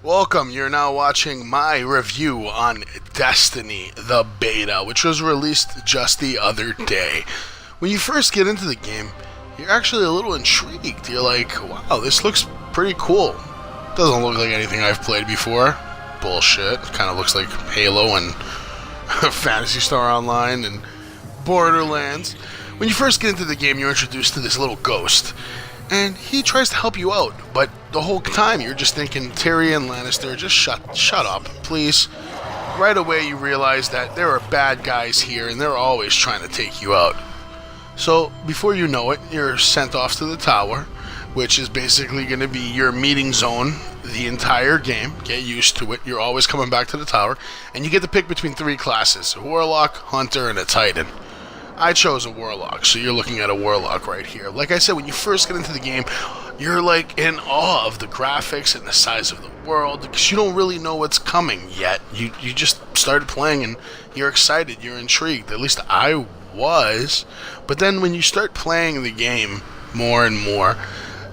Welcome, you're now watching my review on Destiny, the beta, which was released just the other day. When you first get into the game, you're actually a little intrigued. You're like, wow, this looks pretty cool. Doesn't look like anything I've played before. Bullshit. Kind of looks like Halo and Phantasy Star Online and Borderlands. When you first get into the game, you're introduced to this little ghost. And he tries to help you out, but the whole time you're just thinking, Tyrion Lannister, just shut up, please. Right away you realize that there are bad guys here and they're always trying to take you out. So before you know it, you're sent off to the tower, which is basically going to be your meeting zone the entire game. Get used to it. You're always coming back to the tower, and you get to pick between three classes: a Warlock, Hunter, and a Titan. I chose a Warlock, so you're looking at a Warlock right here. Like I said, when you first get into the game, you're like in awe of the graphics and the size of the world, because you don't really know what's coming yet. You just started playing and you're excited, you're intrigued. At least I was. But then when you start playing the game more and more,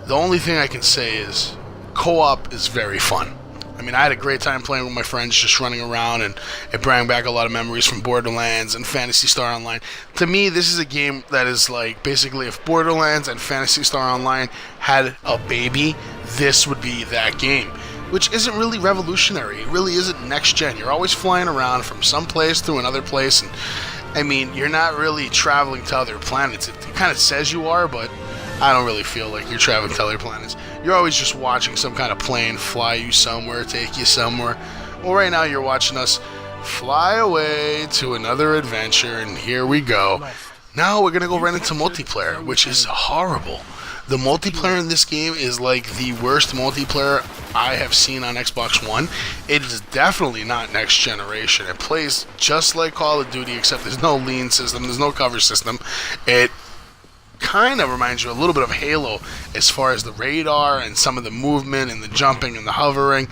the only thing I can say is co-op is very fun. I mean, I had a great time playing with my friends, just running around, and it brought back a lot of memories from Borderlands and Phantasy Star Online. To me, this is a game that is like, basically, if Borderlands and Phantasy Star Online had a baby, this would be that game. Which isn't really revolutionary. It really isn't next-gen. You're always flying around from some place to another place, and I mean, you're not really traveling to other planets. It kind of says you are, but I don't really feel like you're traveling to other planets. You're always just watching some kind of plane fly you somewhere, take you somewhere. Well, right now you're watching us fly away to another adventure, and here we go. Now we're going to go right into multiplayer, which is horrible. The multiplayer in this game is like the worst multiplayer I have seen on Xbox One. It is definitely not next generation. It plays just like Call of Duty, except there's no lean system, there's no cover system. It kind of reminds you a little bit of Halo as far as the radar and some of the movement and the jumping and the hovering.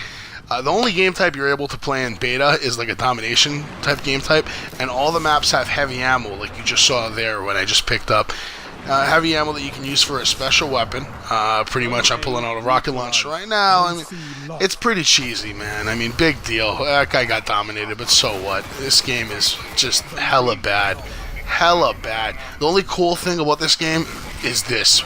The only game type you're able to play in beta is like a domination type game type, and all the maps have heavy ammo like you just saw there when I just picked up. Heavy ammo that you can use for a special weapon. Pretty much I'm pulling out a rocket launcher right now. I mean, it's pretty cheesy, man. I mean, big deal. That guy got dominated, but so what? This game is just hella bad. Hella bad. The only cool thing about this game is this.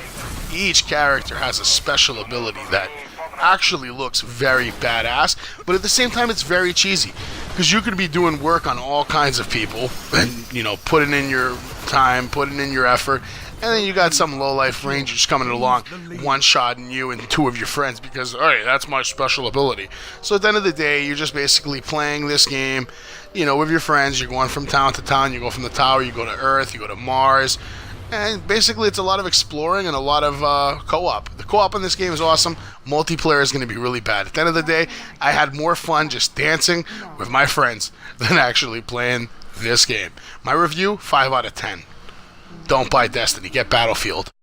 Each character has a special ability that actually looks very badass, but at the same time it's very cheesy, because you could be doing work on all kinds of people and, you know, putting in your time, putting in your effort, and then you got some low-life rangers coming along, one-shotting you and two of your friends because, hey, that's my special ability. So at the end of the day, you're just basically playing this game, you know, with your friends. You're going from town to town. You go from the tower, you go to Earth, you go to Mars. And basically, it's a lot of exploring and a lot of co-op. The co-op in this game is awesome. Multiplayer is going to be really bad. At the end of the day, I had more fun just dancing with my friends than actually playing this game. My review, 5 out of 10. Don't buy Destiny. Get Battlefield.